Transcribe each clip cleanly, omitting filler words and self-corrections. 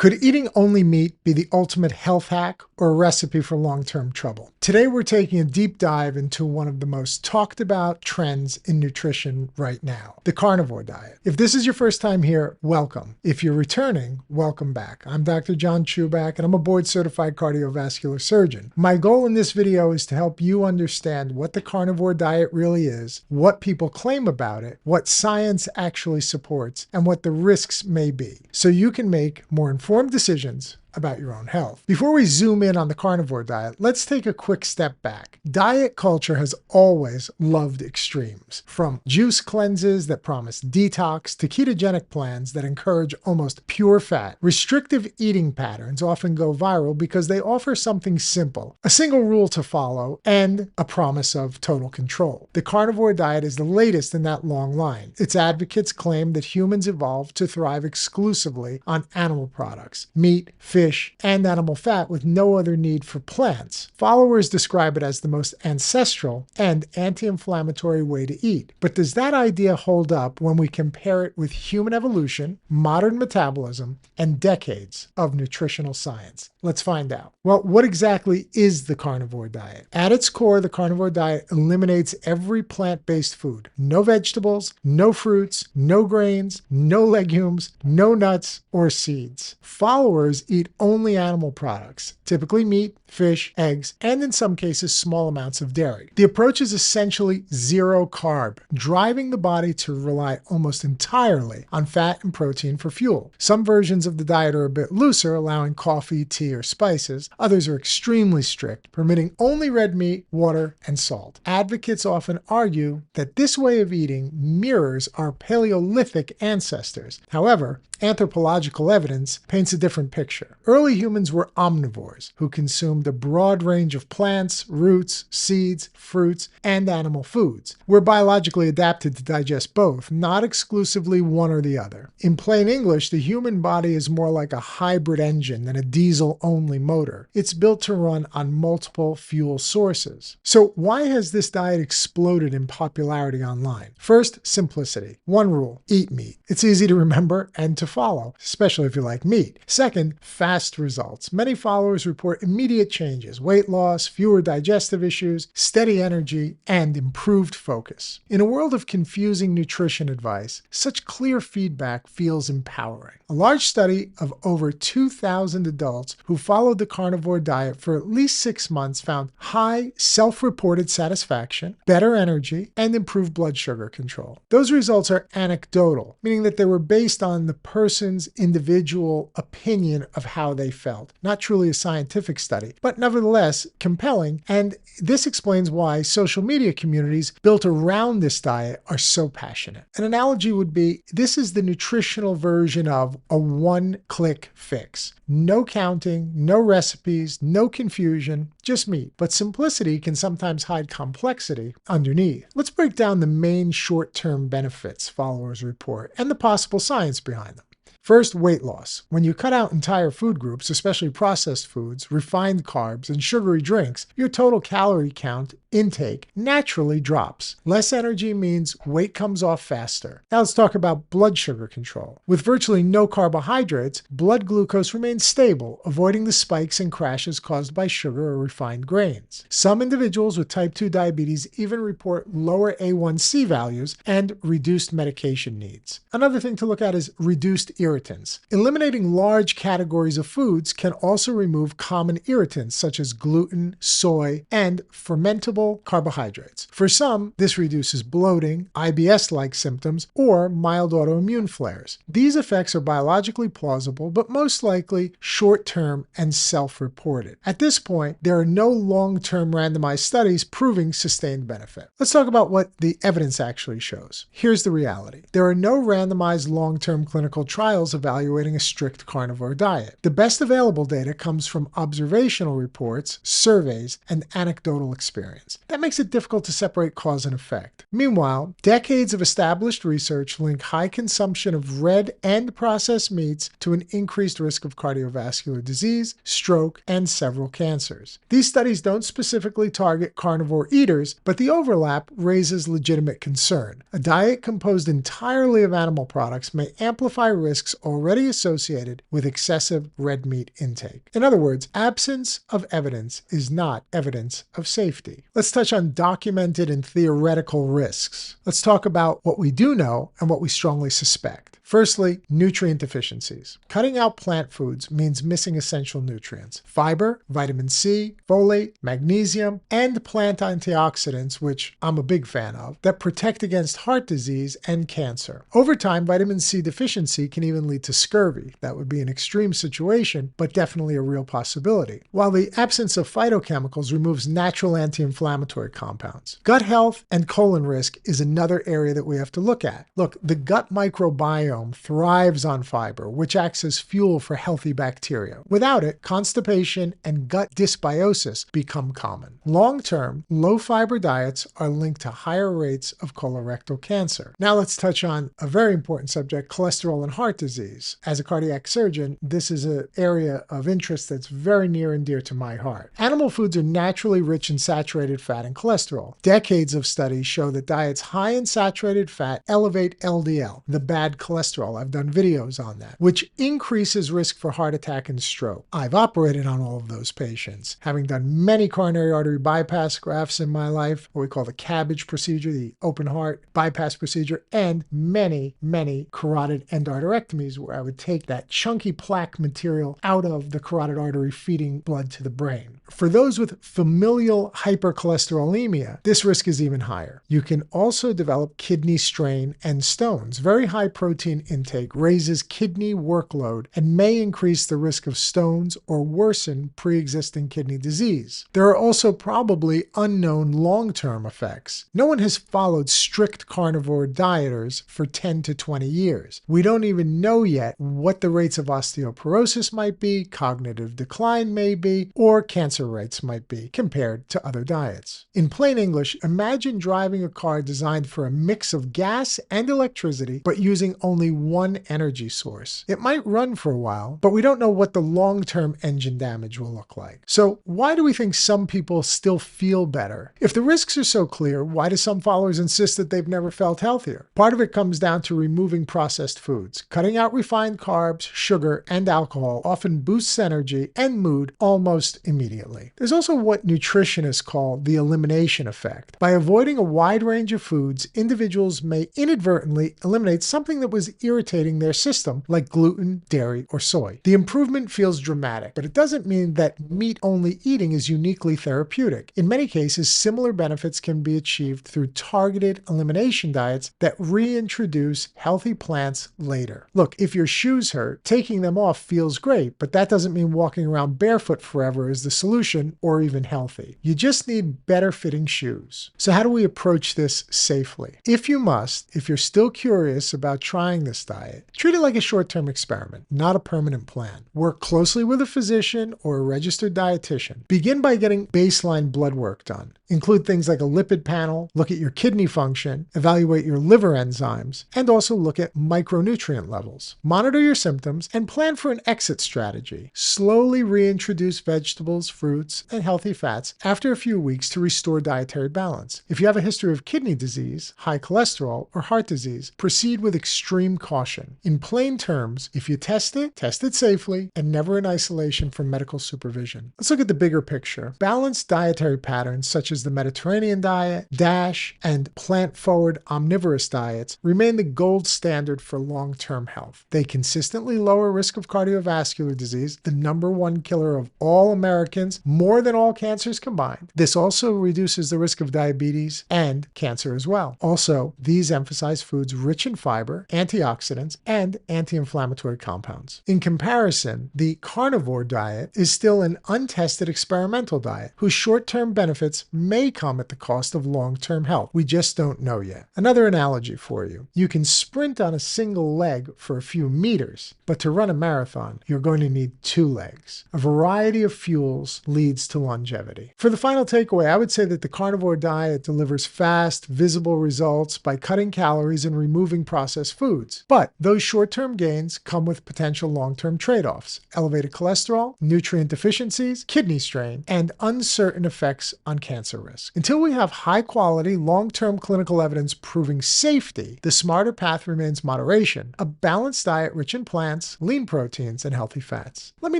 Could eating only meat be the ultimate health hack or a recipe for long-term trouble? Today we're taking a deep dive into one of the most talked about trends in nutrition right now, the carnivore diet. If this is your first time here, welcome. If you're returning, welcome back. I'm Dr. John Chuback and I'm a board-certified cardiovascular surgeon. My goal in this video is to help you understand what the carnivore diet really is, what people claim about it, what science actually supports, and what the risks may be, so you can make more informed decisions about your own health. Before we zoom in on the carnivore diet, let's take a quick step back. Diet culture has always loved extremes, from juice cleanses that promise detox to ketogenic plans that encourage almost pure fat. Restrictive eating patterns often go viral because they offer something simple, a single rule to follow, and a promise of total control. The carnivore diet is the latest in that long line. Its advocates claim that humans evolved to thrive exclusively on animal products, meat, fish, and animal fat with no other need for plants. Followers describe it as the most ancestral and anti-inflammatory way to eat. But does that idea hold up when we compare it with human evolution, modern metabolism, and decades of nutritional science? Let's find out. Well, what exactly is the carnivore diet? At its core, the carnivore diet eliminates every plant-based food. No vegetables, no fruits, no grains, no legumes, no nuts or seeds. Followers eat only animal products, typically meat, fish, eggs, and in some cases, small amounts of dairy. The approach is essentially zero carb, driving the body to rely almost entirely on fat and protein for fuel. Some versions of the diet are a bit looser, allowing coffee, tea, or spices. Others are extremely strict, permitting only red meat, water, and salt. Advocates often argue that this way of eating mirrors our Paleolithic ancestors. However, anthropological evidence paints a different picture. Early humans were omnivores who consumed a broad range of plants, roots, seeds, fruits, and animal foods. We're biologically adapted to digest both, not exclusively one or the other. In plain English, the human body is more like a hybrid engine than a diesel-only motor. It's built to run on multiple fuel sources. So why has this diet exploded in popularity online? First, simplicity. One rule: eat meat. It's easy to remember and to follow, especially if you like meat. Second, fast results. Many followers report immediate changes: weight loss, fewer digestive issues, steady energy, and improved focus. In a world of confusing nutrition advice, such clear feedback feels empowering. A large study of over 2,000 adults who followed the carnivore diet for at least 6 months found high self-reported satisfaction, better energy, and improved blood sugar control. Those results are anecdotal, meaning that they were based on the person's individual opinion of how they felt. Not truly a scientific study, but nevertheless compelling, and this explains why social media communities built around this diet are so passionate. An analogy would be, this is the nutritional version of a one-click fix. No counting, no recipes, no confusion, just meat. But simplicity can sometimes hide complexity underneath. Let's break down the main short-term benefits followers report and the possible science behind them. First, weight loss. When you cut out entire food groups, especially processed foods, refined carbs, and sugary drinks, your total calorie count intake naturally drops. Less energy means weight comes off faster. Now let's talk about blood sugar control. With virtually no carbohydrates, blood glucose remains stable, avoiding the spikes and crashes caused by sugar or refined grains. Some individuals with type 2 diabetes even report lower A1C values and reduced medication needs. Another thing to look at is reduced irritants. Eliminating large categories of foods can also remove common irritants such as gluten, soy, and fermentable carbohydrates. For some, this reduces bloating, IBS-like symptoms, or mild autoimmune flares. These effects are biologically plausible, but most likely short-term and self-reported. At this point, there are no long-term randomized studies proving sustained benefit. Let's talk about what the evidence actually shows. Here's the reality. There are no randomized long-term clinical trials evaluating a strict carnivore diet. The best available data comes from observational reports, surveys, and anecdotal experience. trends. That makes it difficult to separate cause and effect. Meanwhile, decades of established research link high consumption of red and processed meats to an increased risk of cardiovascular disease, stroke, and several cancers. These studies don't specifically target carnivore eaters, but the overlap raises legitimate concern. A diet composed entirely of animal products may amplify risks already associated with excessive red meat intake. In other words, absence of evidence is not evidence of safety. Let's touch on documented and theoretical risks. Let's talk about what we do know and what we strongly suspect. Firstly, nutrient deficiencies. Cutting out plant foods means missing essential nutrients: fiber, vitamin C, folate, magnesium, and plant antioxidants, which I'm a big fan of, that protect against heart disease and cancer. Over time, vitamin C deficiency can even lead to scurvy. That would be an extreme situation, but definitely a real possibility. While the absence of phytochemicals removes natural anti-inflammatory compounds. Gut health and colon risk is another area that we have to look at. Look, the gut microbiome thrives on fiber, which acts as fuel for healthy bacteria. Without it, constipation and gut dysbiosis become common. Long-term, low-fiber diets are linked to higher rates of colorectal cancer. Now let's touch on a very important subject: cholesterol and heart disease. As a cardiac surgeon, this is an area of interest that's very near and dear to my heart. Animal foods are naturally rich in saturated fat and cholesterol. Decades of studies show that diets high in saturated fat elevate LDL, the bad cholesterol. I've done videos on that, which increases risk for heart attack and stroke. I've operated on all of those patients, having done many coronary artery bypass grafts in my life, what we call the cabbage procedure, the open heart bypass procedure, and many carotid endarterectomies where I would take that chunky plaque material out of the carotid artery feeding blood to the brain. For those with familial hypercholesterolemia, this risk is even higher. You can also develop kidney strain and stones. Very high protein intake raises kidney workload and may increase the risk of stones or worsen pre-existing kidney disease. There are also probably unknown long-term effects. No one has followed strict carnivore dieters for 10 to 20 years. We don't even know yet what the rates of osteoporosis might be, cognitive decline may be, or cancer rates might be compared to other diets. In plain English, imagine driving a car designed for a mix of gas and electricity, but using only one energy source. It might run for a while, but we don't know what the long-term engine damage will look like. So why do we think some people still feel better? If the risks are so clear, why do some followers insist that they've never felt healthier? Part of it comes down to removing processed foods. Cutting out refined carbs, sugar, and alcohol often boosts energy and mood almost immediately. There's also what nutritionists call the elimination effect. By avoiding a wide range of foods, individuals may inadvertently eliminate something that was irritating their system, like gluten, dairy, or soy. The improvement feels dramatic, but it doesn't mean that meat-only eating is uniquely therapeutic. In many cases, similar benefits can be achieved through targeted elimination diets that reintroduce healthy plants later. Look, if your shoes hurt, taking them off feels great, but that doesn't mean walking around barefoot forever is the solution or even healthy. You just need better fitting shoes. So how do we approach this safely? If you're still curious about trying this diet, treat it like a short-term experiment, not a permanent plan. Work closely with a physician or a registered dietitian. Begin by getting baseline blood work done. Include things like a lipid panel, look at your kidney function, evaluate your liver enzymes, and also look at micronutrient levels. Monitor your symptoms and plan for an exit strategy. Slowly reintroduce vegetables, fruits, and healthy fats after a few weeks to restore dietary balance. If you have a history of kidney disease, high cholesterol, or heart disease, proceed with extreme caution. In plain terms, if you test it safely and never in isolation from medical supervision. Let's look at the bigger picture. Balanced dietary patterns such as the Mediterranean diet, DASH, and plant-forward omnivorous diets remain the gold standard for long-term health. They consistently lower risk of cardiovascular disease, the #1 killer of all Americans, more than all cancers combined. This also reduces the risk of diabetes and cancer as well. Also, these emphasize foods rich in fiber, antioxidants, antioxidants, and anti-inflammatory compounds. In comparison, the carnivore diet is still an untested experimental diet whose short-term benefits may come at the cost of long-term health. We just don't know yet. Another analogy for you. You can sprint on a single leg for a few meters, but to run a marathon, you're going to need 2 legs. A variety of fuels leads to longevity. For the final takeaway, I would say that the carnivore diet delivers fast, visible results by cutting calories and removing processed foods. But those short-term gains come with potential long-term trade-offs: elevated cholesterol, nutrient deficiencies, kidney strain, and uncertain effects on cancer risk. Until we have high-quality, long-term clinical evidence proving safety, the smarter path remains moderation, a balanced diet rich in plants, lean proteins, and healthy fats. Let me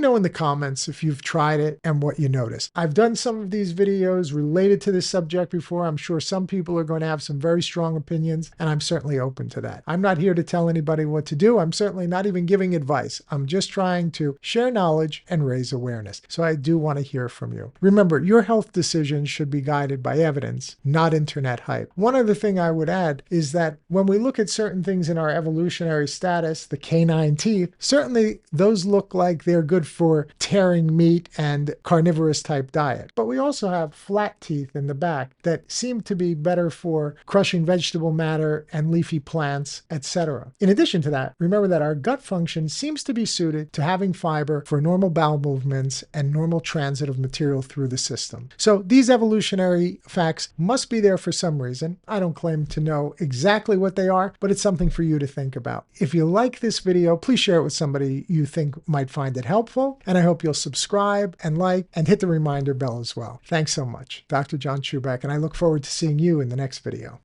know in the comments if you've tried it and what you noticed. I've done some of these videos related to this subject before. I'm sure some people are going to have some very strong opinions, and I'm certainly open to that. I'm not here to tell anybody what to do. I'm certainly not even giving advice. I'm just trying to share knowledge and raise awareness. So I do want to hear from you. Remember, your health decisions should be guided by evidence, not internet hype. One other thing I would add is that when we look at certain things in our evolutionary status, the canine teeth, certainly those look like they're good for tearing meat and carnivorous type diet. But we also have flat teeth in the back that seem to be better for crushing vegetable matter and leafy plants, etc. In addition to that, remember that our gut function seems to be suited to having fiber for normal bowel movements and normal transit of material through the system. So these evolutionary facts must be there for some reason. I don't claim to know exactly what they are, but it's something for you to think about. If you like this video, please share it with somebody you think might find it helpful, and I hope you'll subscribe and like and hit the reminder bell as well. Thanks so much. Dr. John Chuback, and I look forward to seeing you in the next video.